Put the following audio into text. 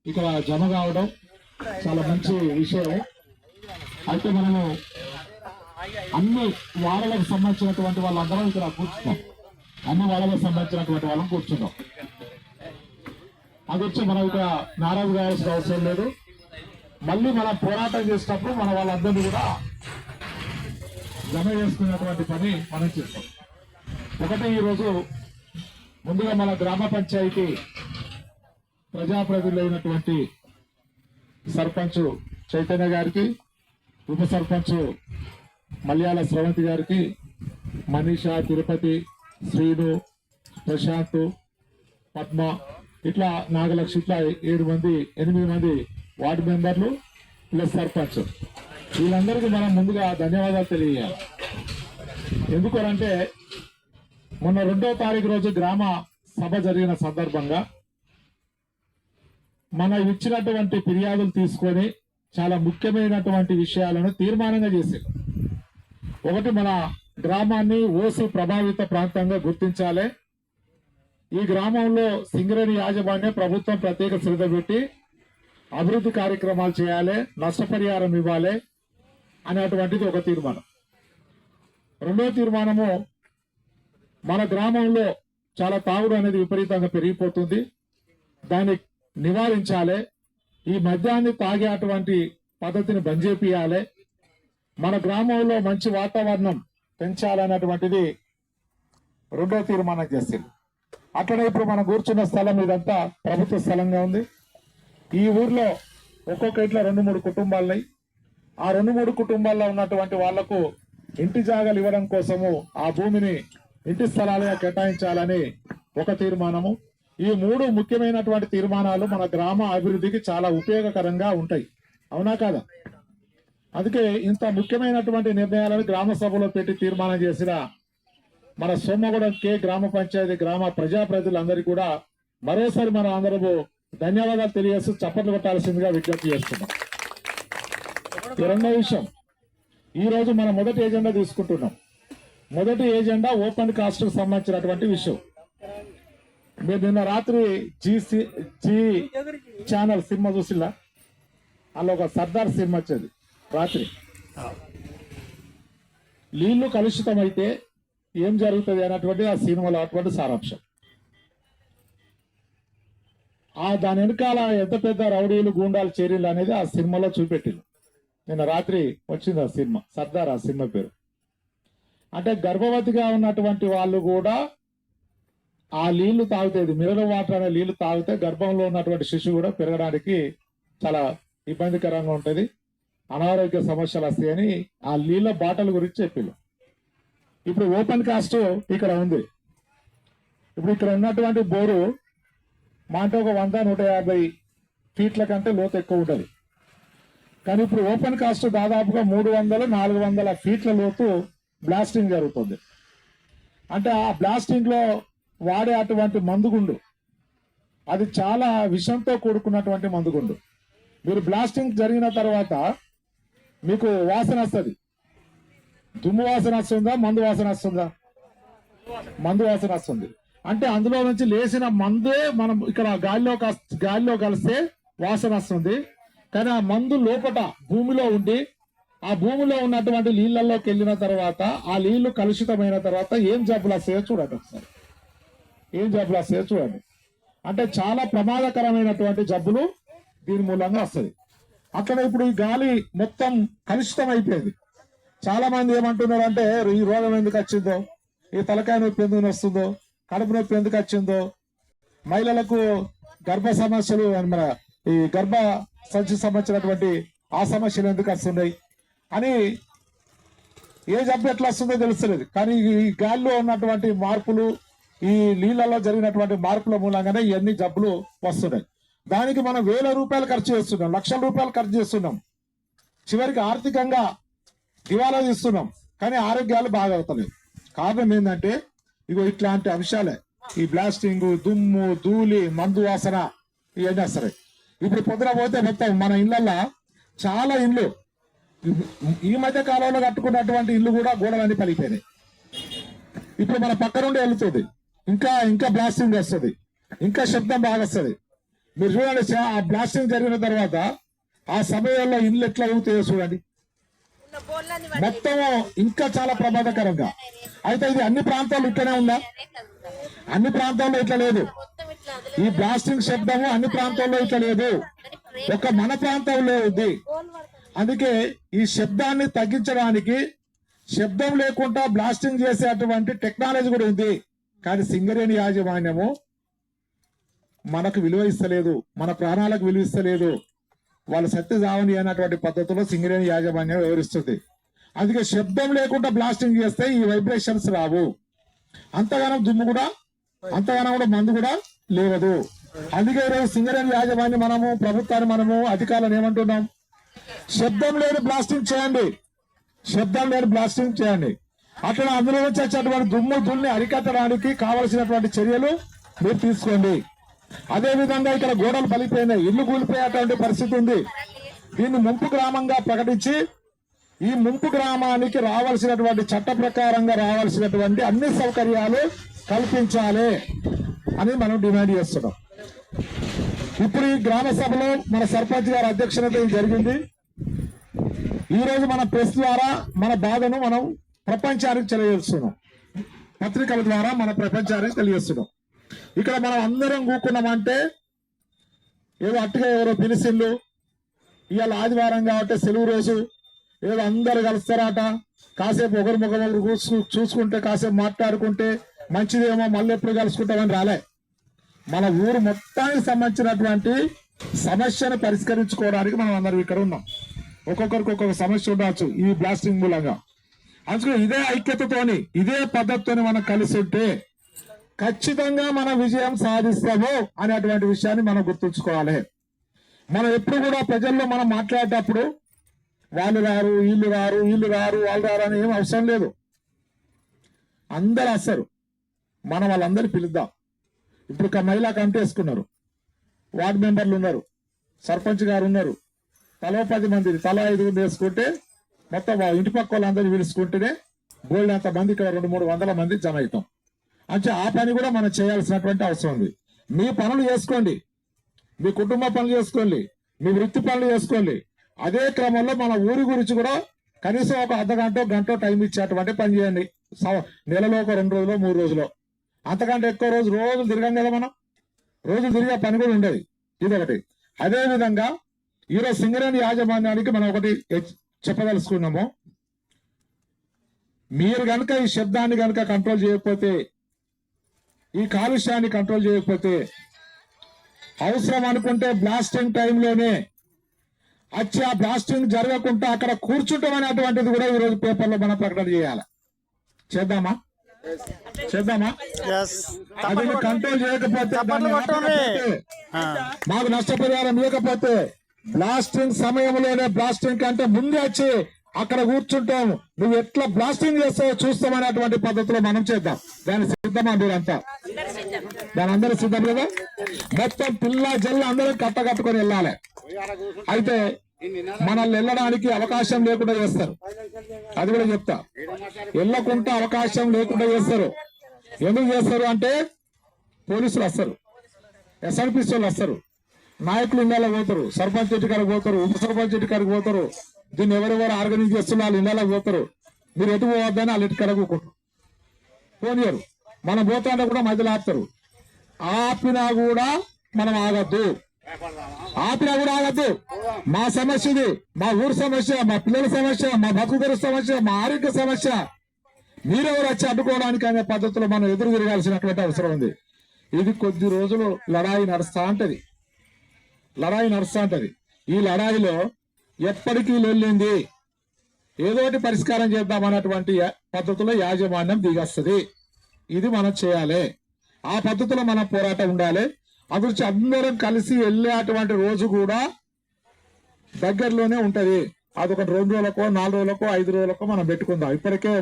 ఇక్కడ జమ కావడం చాలా మంచి విషయం. అయితే మనము అన్ని వాడలకు సంబంధించినటువంటి వాళ్ళందరం ఇక్కడ కూర్చున్నాం. అన్ని వాడలకు సంబంధించినటువంటి వాళ్ళని కూర్చున్నాం. అది వచ్చి మనం ఇక్కడ నారాజు కావాల్సిన అవసరం లేదు. మళ్ళీ మనం పోరాటం చేసినప్పుడు మన వాళ్ళందరినీ కూడా జమ చేసుకునేటువంటి పని మనం చేస్తాం. ఒకటి ఈరోజు ముందుగా మన గ్రామ పంచాయతీ ప్రజాప్రతినిధులు అయినటువంటి సర్పంచ్ చైతన్య గారికి, ఉప సర్పంచ్ మల్యాల స్రవంతి గారికి, మనీషా, తిరుపతి, శ్రీను, ప్రశాంత్, పద్మ, ఇట్లా నాగలక్ష్మి, ఇట్లా 8 మంది వార్డు మెంబర్లు ప్లస్ సర్పంచ్, వీళ్ళందరికీ మనం ముందుగా ధన్యవాదాలు తెలియజేయాలి. ఎందుకంటే మొన్న 2వ తారీఖు రోజు గ్రామ సభ జరిగిన సందర్భంగా మనం ఇచ్చినటువంటి ఫిర్యాదులు తీసుకొని చాలా ముఖ్యమైనటువంటి విషయాలను తీర్మానంగా చేశారు. ఒకటి, మన గ్రామాన్ని ఓసీ ప్రభావిత ప్రాంతంగా గుర్తించాలి. ఈ గ్రామంలో సింగరేణి యాజమాన్యం ప్రభుత్వం ప్రత్యేక శ్రద్ధ పెట్టి అభివృద్ధి కార్యక్రమాలు చేయాలి, నష్టపరిహారం ఇవ్వాలి అనేటువంటిది ఒక తీర్మానం. రెండవ తీర్మానము, మన గ్రామంలో చాలా తాగుడు అనేది విపరీతంగా పెరిగిపోతుంది, దాన్ని నివారించాలి. ఈ మద్యాన్ని తాగే అటువంటి పద్ధతిని బంద్ చేపియాలి. మన గ్రామంలో మంచి వాతావరణం పెంచాలన్నటువంటిది రెండో తీర్మానం చేసింది. అట్లనే ఇప్పుడు మనం కూర్చున్న స్థలం ఇదంతా ప్రభుత్వ స్థలంగా ఉంది. ఈ ఊర్లో ఒక్కొక్క ఇంట్లో 2-3 కుటుంబాలున్నాయి. ఆ 2-3 కుటుంబాల్లో ఉన్నటువంటి వాళ్లకు ఇంటి జాగాలు ఇవ్వడం కోసము ఆ భూమిని ఇంటి స్థలాలుగా కేటాయించాలని ఒక తీర్మానము. ఈ 3 ముఖ్యమైనటువంటి తీర్మానాలు మన గ్రామ అభివృద్ధికి చాలా ఉపయోగకరంగా ఉంటాయి. అవునా కాదా? అందుకే ఇంత ముఖ్యమైనటువంటి నిర్ణయాలను గ్రామ సభలో పెట్టి తీర్మానం చేసిన మన సోమగూడెం కే గ్రామ పంచాయతీ గ్రామ ప్రజాప్రతినిధులందరికీ కూడా మరోసారి మనం అందరూ ధన్యవాదాలు తెలియజేస్తూ చప్పట్లు కొట్టాల్సిందిగా విజ్ఞప్తి చేస్తున్నాం. రెండో విషయం, ఈ రోజు మనం మొదటి ఏజెండా తీసుకుంటున్నాం. మొదటి ఏజెండా ఓపెన్ కాస్ట్ కు సంబంధించినటువంటి విషయం. మీరు నిన్న రాత్రి జీ ఛానల్ సినిమా చూసిలా? అందులో ఒక సర్దార్ సినిమా వచ్చేది రాత్రి. నీళ్లు కలుషితం అయితే ఏం జరుగుతుంది అన్నటువంటి ఆ సినిమాలో అటువంటి సారాంశం. దాని వెనకాల ఎంత పెద్ద రౌడీలు, గూండాలు చేరీలు అనేది ఆ సినిమాలో చూపెట్టింది. నిన్న రాత్రి వచ్చింది ఆ సినిమా, సర్దార్. ఆ సినిమా పేరు అంటే గర్భవతిగా ఉన్నటువంటి వాళ్ళు కూడా ఆ నీళ్లు తాగుతాయి, మినరల్ వాటర్ అనే నీళ్లు తాగితే గర్భంలో ఉన్నటువంటి శిశువు కూడా పెరగడానికి చాలా ఇబ్బందికరంగా ఉంటుంది, అనారోగ్య సమస్యలు వస్తాయని ఆ నీళ్ల బాటల గురించి చెప్పిండు. ఇప్పుడు ఓపెన్ కాస్ట్ ఇక్కడ ఉంది. ఇప్పుడు ఇక్కడ ఉన్నటువంటి బోరు మా అంటే ఒక 100-150 ఫీట్ల కంటే లోతు ఎక్కువ ఉంటుంది. కానీ ఇప్పుడు ఓపెన్ కాస్ట్ దాదాపుగా 300-400 ఫీట్ల లోతు బ్లాస్టింగ్ జరుగుతుంది. అంటే ఆ బ్లాస్టింగ్ లో వాడే అటువంటి మందుగుండు అది చాలా విషంతో కూడుకున్నటువంటి మందుగుండు. మీరు బ్లాస్టింగ్ జరిగిన తర్వాత మీకు వాసన వస్తుంది. దుమ్ము వాసన వస్తుందా, మందు వాసన వస్తుందా? మందు వాసన వస్తుంది. అంటే అందులో నుంచి లేచిన మందే మనం ఇక్కడ గాలిలో కలిస్తే వాసన వస్తుంది. కానీ ఆ మందు లోపట భూమిలో ఉండి ఆ భూమిలో ఉన్నటువంటి నీళ్లలోకి వెళ్ళిన తర్వాత ఆ నీళ్లు కలుషితమైన తర్వాత ఏం జబ్బులు వస్తాయో చూడండి ఒకసారి. ఏం జబ్బులు వస్తాయో చూడండి. అంటే చాలా ప్రమాదకరమైనటువంటి జబ్బులు దీని మూలంగా వస్తుంది. అట్లనే ఇప్పుడు ఈ గాలి మొత్తం కలుషితం అయిపోయింది. చాలా మంది ఏమంటున్నారు అంటే ఈ రోగం ఎందుకు వచ్చిందో, ఈ తలకాయ నొప్పి ఎందుకు వస్తుందో, కడుపు నొప్పి ఎందుకు వచ్చిందో, మహిళలకు గర్భ సమస్యలు, మన ఈ గర్భ సంచి సంబంధించినటువంటి ఆ సమస్యలు ఎందుకు వస్తున్నాయి అని, ఏ జబ్బు ఎట్లా వస్తుందో తెలుస్తలేదు. కానీ ఈ గాలిలో ఉన్నటువంటి మార్పులు, ఈ నీళ్లలో జరిగినటువంటి మార్పుల మూలంగానే ఇవన్నీ జబ్బులు వస్తున్నాయి. దానికి మనం ₹1,000 ఖర్చు చేస్తున్నాం, ₹1,00,000 ఖర్చు చేస్తున్నాం. చివరికి ఆర్థికంగా దివాలా తీస్తున్నాం, కానీ ఆరోగ్యాలు బాగా అవుతలేవు. కారణం ఏంటంటే ఇగో ఇట్లాంటి అంశాలే, ఈ బ్లాస్టింగ్, దుమ్ము, ధూళి, మందు వాసన, ఇవన్నీ వస్తాయి. ఇప్పుడు పొద్దున పోతే మొత్తం మన ఇళ్లలో చాలా ఇండ్లు ఈ మధ్య కాలంలో కట్టుకున్నటువంటి ఇల్లు కూడా గోడలన్నీ పలిపోయినాయి. ఇప్పుడు మన పక్క నుండి వెళ్తుంది, ఇంకా బ్లాస్టింగ్ వస్తుంది, ఇంకా శబ్దం బాగా వస్తుంది. మీరు చూడండి ఆ బ్లాస్టింగ్ జరిగిన తర్వాత ఆ సమయంలో ఇల్లు ఎట్లా ఊగుతాయో చూడండి, మొత్తం ఇంకా చాలా ప్రమాదకరంగా. అయితే ఇది అన్ని ప్రాంతాల్లో ఇట్లనే ఉందా? అన్ని ప్రాంతాల్లో ఇట్లా లేదు. ఈ బ్లాస్టింగ్ శబ్దము అన్ని ప్రాంతాల్లో ఇట్లా లేదు, ఒక మన ప్రాంతంలో ఉంది. అందుకే ఈ శబ్దాన్ని తగ్గించడానికి శబ్దం లేకుండా బ్లాస్టింగ్ చేసేటువంటి టెక్నాలజీ కూడా ఉంది. కానీ సింగరేణి యాజమాన్యము మనకు విలువ ఇస్తలేదు, మన ప్రాణాలకు విలువ ఇస్తలేదు. వాళ్ళు సత్య జావని అన్నటువంటి పద్ధతిలో సింగరేణి యాజమాన్యం వివరిస్తుంది. అందుకే శబ్దం లేకుండా బ్లాస్టింగ్ చేస్తే ఈ వైబ్రేషన్స్ రావు. అంతగానం దుమ్ము కూడా, అంతగానం కూడా మందు కూడా లేవదు. అందుకే ఈరోజు సింగరేణి యాజమాన్యం మనము ప్రభుత్వాన్ని మనము అధికారులను ఏమంటున్నాం, శబ్దం లేని బ్లాస్టింగ్ చేయండి, శబ్దం లేని బ్లాస్టింగ్ చేయండి. అట్లా అందులో వచ్చేటటువంటి దుమ్ము దున్ని అరికట్టడానికి కావలసినటువంటి చర్యలు మీరు తీసుకోండి. అదే విధంగా ఇక్కడ గోడలు పలిపోయినాయి, ఇల్లు కూలిపోయేటువంటి పరిస్థితి ఉంది. దీన్ని ముంపు గ్రామంగా ప్రకటించి ఈ ముంపు గ్రామానికి రావాల్సినటువంటి చట్ట ప్రకారంగా రావాల్సినటువంటి అన్ని సౌకర్యాలు కల్పించాలి అని మనం డిమాండ్ చేస్తున్నాం. ఇప్పుడు ఈ గ్రామ సభలో మన సర్పంచ్ గారి అధ్యక్షత జరిగింది. ఈ రోజు మన ప్రెస్ ద్వారా మన బాధను మనం ప్రపంచానికి తెలియజేస్తున్నాం, పత్రికల ద్వారా మన ప్రపంచానికి తెలియజేస్తున్నాం. ఇక్కడ మనం అందరం కూకున్నామంటే ఏదో అట్టుగా ఎవరో పిలిచిళ్ళు, ఇవాళ ఆదివారం కాబట్టి సెలవు రోజు ఏదో అందరు కలుస్తారట, కాసేపు ఒకరు చూసుకుంటే కాసేపు మాట్లాడుకుంటే మంచిదేమో, మళ్ళీ ఎప్పుడు కలుసుకుంటామని రాలే. మన ఊరు మొత్తానికి సంబంధించినటువంటి సమస్యను పరిష్కరించుకోవడానికి మనం అందరం ఇక్కడ ఉన్నాం. ఒక్కొక్కరికి ఒక్కొక్క సమస్య ఉండవచ్చు ఈ బ్లాస్టింగ్ మూలంగా. అందుకే ఇదే ఐక్యతతోని ఇదే పద్ధతితోని మనం కలిసి ఉంటే ఖచ్చితంగా మనం విజయం సాధిస్తాము అనేటువంటి విషయాన్ని మనం గుర్తుంచుకోవాలి. మనం ఎప్పుడు కూడా ప్రజల్లో మనం మాట్లాడేటప్పుడు వాళ్ళు రారు, వీళ్ళు రారు, వీళ్ళు రారు, వాళ్ళు రారు అని ఏం అవసరం లేదు. అందరూ వస్తారు, మనం వాళ్ళందరినీ పిలుద్దాం. ఇప్పుడు ఒక మహిళా కమిటీ వేసుకున్నారు, వార్డు మెంబర్లు ఉన్నారు, సర్పంచ్ గారు ఉన్నారు, తలో 10 మంది, తలో 5 వేసుకుంటే మొత్తం ఇంటి పక్క వాళ్ళందరినీ పిలుచుకుంటేనే బోల్డంత మంది ఇక్కడ 200-300 మంది జమ అవుతాం. అంటే ఆ పని కూడా మనం చేయాల్సినటువంటి అవసరం ఉంది. మీ పనులు చేసుకోండి, మీ కుటుంబ పనులు చేసుకోండి, మీ వృత్తి పనులు చేసుకోండి. అదే క్రమంలో మన ఊరి గురించి కూడా కనీసం ఒక గంట టైం ఇచ్చేటువంటి పని చేయండి. నెలలో ఒక 2 రోజులు 3 రోజులు, అంతకంటే ఎక్కువ రోజులు తిరగం కదా. మనం రోజులు తిరిగే పని కూడా ఉండేది, ఇదొకటి. అదే విధంగా ఈరోజు సింగరేణి యాజమాన్యానికి మనం ఒకటి చెప్పదలుచుకున్నాము. మీరు కనుక ఈ శబ్దాన్ని కనుక కంట్రోల్ చేయకపోతే, ఈ కాలుష్యాన్ని కంట్రోల్ చేయకపోతే, అవసరం అనుకుంటే బ్లాస్టింగ్ టైంలోనే వచ్చి ఆ బ్లాస్టింగ్ జరగకుండా అక్కడ కూర్చుంటాం అనేటువంటిది కూడా ఈరోజు పేపర్లో మనం ప్రకటన చేయాలి. చేద్దామా? అది కంట్రోల్ చేయకపోతే, మాకు నష్టపరిహారం ఇవ్వకపోతే, బ్లాస్టింగ్ సమయంలోనే బ్లాస్టింగ్ కంటే ముందే వచ్చి అక్కడ కూర్చుంటాం, నువ్వు ఎట్లా బ్లాస్టింగ్ చేస్తావో చూస్తామనేటువంటి పద్ధతిలో మనం చేద్దాం. దాని సిద్ధమా మీరంతా? దాని అందరూ సిద్ధం కదా? మొత్తం పిల్ల జల్ల అందరూ కట్టుకొని వెళ్ళాలి. అయితే మనల్ని వెళ్ళడానికి అవకాశం లేకుండా చేస్తారు, అది కూడా చెప్తా. వెళ్ళకుండా అవకాశం లేకుండా చేస్తారు. ఎందుకు చేస్తారు అంటే పోలీసులు వస్తారు, ఎస్ఆర్పిసి వాళ్ళు వస్తారు, నాయకులు ఇండియాలో పోతారు, సర్పంచ్ ఇంటి కాడికి పోతారు, ఉప సర్పంచ్ ఇంటి కాడికి పోతారు, దీన్ని ఎవరెవరు ఆర్గనైజ్ చేస్తున్న వాళ్ళు ఇండియాలో పోతారు. మీరు ఎటు పోవద్దని వాళ్ళు ఇంటి కాడకు పోనీయరు. మనం పోతాంటే కూడా మధ్యలో ఆపుతారు. ఆపినా కూడా మనం ఆగద్దు, ఆపినా కూడా ఆగద్దు. మా సమస్య ఇది, మా ఊరు సమస్య, మా పిల్లల సమస్య, మా బతుకుదల సమస్య, మా ఆరోగ్య సమస్య. మీరెవరు వచ్చి అడ్డుకోవడానికి అనే పద్ధతిలో మనం ఎదురు తిరగాల్సినటువంటి అవసరం ఉంది. ఇది కొద్ది రోజులు లడాయి నడుస్తా ఉంటది. ఈ లడాయిలో ఎప్పటికీ వెళ్ళింది ఏదోటి పరిష్కారం చేద్దామన్నటువంటి పద్ధతిలో యాజమాన్యం దిగొస్తుంది. ఇది మనం చేయాలి. ఆ పద్ధతిలో మన పోరాటం ఉండాలి. అభివృద్ధి అందరం కలిసి వెళ్ళేటువంటి రోజు కూడా దగ్గరలోనే ఉంటది. అదొక 2 రోజులకో 4 రోజులకో 5 రోజులకో మనం పెట్టుకుందాం. ఇప్పటికే